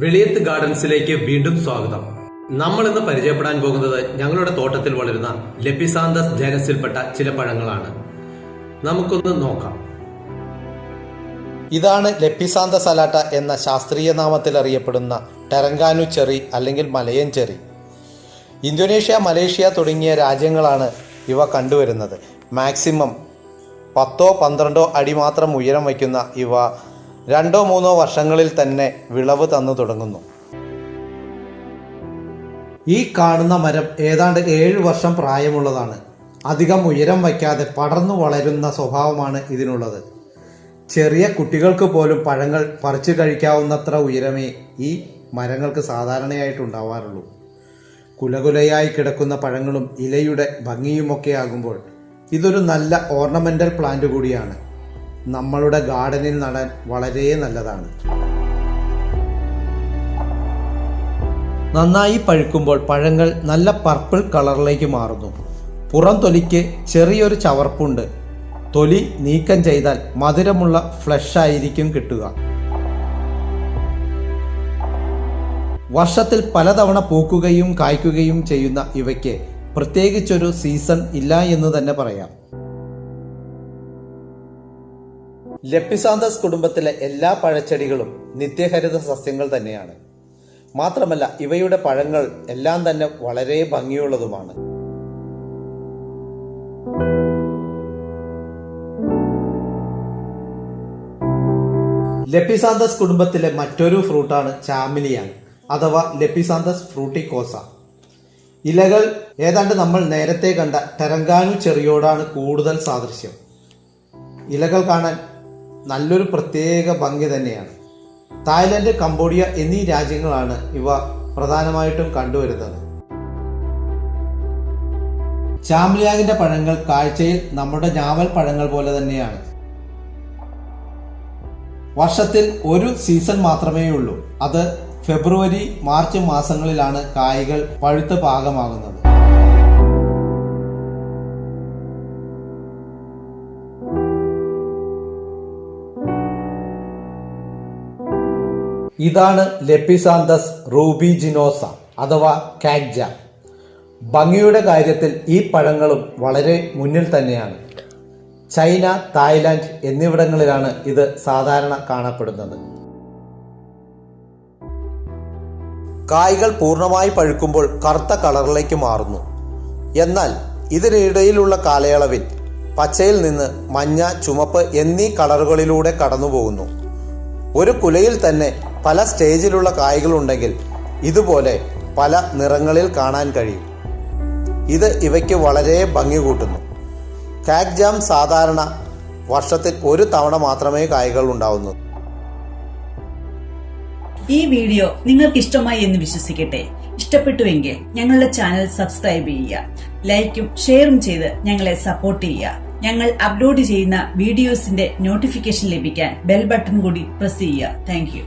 വെളിയത്ത് ഗാർഡൻസിലേക്ക് വീണ്ടും സ്വാഗതം. നമ്മൾ ഇന്ന് പരിചയപ്പെടാൻ പോകുന്നത് ഞങ്ങളുടെ തോട്ടത്തിൽ വളരുന്ന ലെപ്പിസാന്തസ് ജനസിൽപ്പെട്ട ചില പഴങ്ങളാണ്. നമുക്കൊന്ന് നോക്കാം. ഇതാണ് ലെപ്പിസാന്തസ് അലാട്ട എന്ന ശാസ്ത്രീയ നാമത്തിൽ അറിയപ്പെടുന്ന ടെറങ്കാനു ചെറി അല്ലെങ്കിൽ മലയൻ ചെറി. ഇന്തോനേഷ്യ, മലേഷ്യ തുടങ്ങിയ രാജ്യങ്ങളാണ് ഇവ കണ്ടുവരുന്നത്. മാക്സിമം 10-12 അടി മാത്രം ഉയരം വയ്ക്കുന്ന ഇവ 2-3 വർഷങ്ങളിൽ തന്നെ വിളവ് തന്നു തുടങ്ങുന്നു. ഈ കാണുന്ന മരം ഏതാണ്ട് 7 വർഷം പ്രായമുള്ളതാണ്. അധികം ഉയരം വയ്ക്കാതെ പടർന്നു വളരുന്ന സ്വഭാവമാണ് ഇതിനുള്ളത്. ചെറിയ കുട്ടികൾക്ക് പോലും പഴങ്ങൾ പറിച്ചു കഴിക്കാവുന്നത്ര ഉയരമേ ഈ മരങ്ങൾക്ക് സാധാരണയായിട്ടുണ്ടാവാറുള്ളൂ. കുലകുലയായി കിടക്കുന്ന പഴങ്ങളും ഇലയുടെ ഭംഗിയുമൊക്കെ ആകുമ്പോൾ ഇതൊരു നല്ല ഓർണമെന്റൽ പ്ലാന്റ് കൂടിയാണ്. നമ്മളുടെ ഗാർഡനിൽ നടാൻ വളരെ നല്ലതാണ്. നന്നായി പഴുക്കുമ്പോൾ പഴങ്ങൾ നല്ല പർപ്പിൾ കളറിലേക്ക് മാറുന്നു. പുറം തൊലിക്ക് ചെറിയൊരു ചവർപ്പുണ്ട്. തൊലി നീക്കം ചെയ്താൽ മധുരമുള്ള ഫ്ലഷ് ആയിരിക്കും കിട്ടുക. വർഷത്തിൽ പലതവണ പൂക്കുകയും കായ്ക്കുകയും ചെയ്യുന്ന ഇവയ്ക്ക് പ്രത്യേകിച്ചൊരു സീസൺ ഇല്ല എന്ന് തന്നെ പറയാം. ലെപ്പിസാന്തസ് കുടുംബത്തിലെ എല്ലാ പഴച്ചെടികളും നിത്യഹരിത സസ്യങ്ങൾ തന്നെയാണ്. മാത്രമല്ല ഇവയുടെ പഴങ്ങൾ എല്ലാം തന്നെ വളരെ ഭംഗിയുള്ളതുമാണ്. ലെപ്പിസാന്തസ് കുടുംബത്തിലെ മറ്റൊരു ഫ്രൂട്ടാണ് ചാമിലിയാൻ അഥവാ ലെപ്പിസാന്തസ് ഫ്രൂട്ടിക്കോസ. ഇലകൾ ഏതാണ്ട് നമ്മൾ നേരത്തെ കണ്ട ടെറങ്കാനു ചെറിയോടാണ് കൂടുതൽ സാദൃശ്യം. ഇലകൾ കാണാൻ നല്ലൊരു പ്രത്യേക ഭംഗി തന്നെയാണ്. തായ്ലൻഡ്, കംബോഡിയ എന്നീ രാജ്യങ്ങളാണ് ഇവ പ്രധാനമായിട്ടും കണ്ടുവരുന്നത്. ചാംലിയാങ്ങിന്റെ പഴങ്ങൾ കാഴ്ചയിൽ നമ്മുടെ ഞാവൽ പഴങ്ങൾ പോലെ തന്നെയാണ്. വർഷത്തിൽ ഒരു സീസൺ മാത്രമേ ഉള്ളൂ. അത് ഫെബ്രുവരി, മാർച്ച് മാസങ്ങളിലാണ് കായ്കൾ പഴുത്ത് പാകമാകുന്നത്. ഇതാണ് ലെപ്പിസാന്തസ് റൂബിജിനോസ അഥവാ കാഗ്ജ. ഭംഗിയുടെ കാര്യത്തിൽ ഈ പഴങ്ങളും വളരെ മുന്നിൽ തന്നെയാണ്. ചൈന, തായ്ലാൻഡ് എന്നിവിടങ്ങളിലാണ് ഇത് സാധാരണ കാണപ്പെടുന്നത്. കായ്കൾ പൂർണ്ണമായി പഴുക്കുമ്പോൾ കറുത്ത കളറിലേക്ക് മാറുന്നു. എന്നാൽ ഇതിനിടയിലുള്ള കാലയളവിൽ പച്ചയിൽ നിന്ന് മഞ്ഞ, ചുമപ്പ് എന്നീ കളറുകളിലൂടെ കടന്നുപോകുന്നു. ഒരു കുലയിൽ തന്നെ പല സ്റ്റേജിലുള്ള കായ്കളുണ്ടെങ്കിൽ ഇതുപോലെ പല നിറങ്ങളിൽ കാണാൻ കഴിയും. ഇത് ഇവയ്ക്ക് വളരെ ഭംഗി കൂട്ടുന്നു. കാഗ്ജാം സാധാരണ വർഷത്തിൽ ഒരു തവണ മാത്രമേ കായ്കൾ ഉണ്ടാവുന്നു. ഈ വീഡിയോ നിങ്ങൾക്ക് ഇഷ്ടമായി എന്ന് വിശ്വസിക്കട്ടെ. ഇഷ്ടപ്പെട്ടുവെങ്കിൽ ഞങ്ങളുടെ ചാനൽ സബ്സ്ക്രൈബ് ചെയ്യുക, ലൈക്കും ഷെയറും ചെയ്ത് ഞങ്ങളെ സപ്പോർട്ട് ചെയ്യുക. ഞങ്ങൾ അപ്ലോഡ് ചെയ്യുന്ന വീഡിയോസിന്റെ നോട്ടിഫിക്കേഷൻ ലഭിക്കാൻ ബെൽ ബട്ടൺ കൂടി പ്രസ് ചെയ്യുക. Thank you.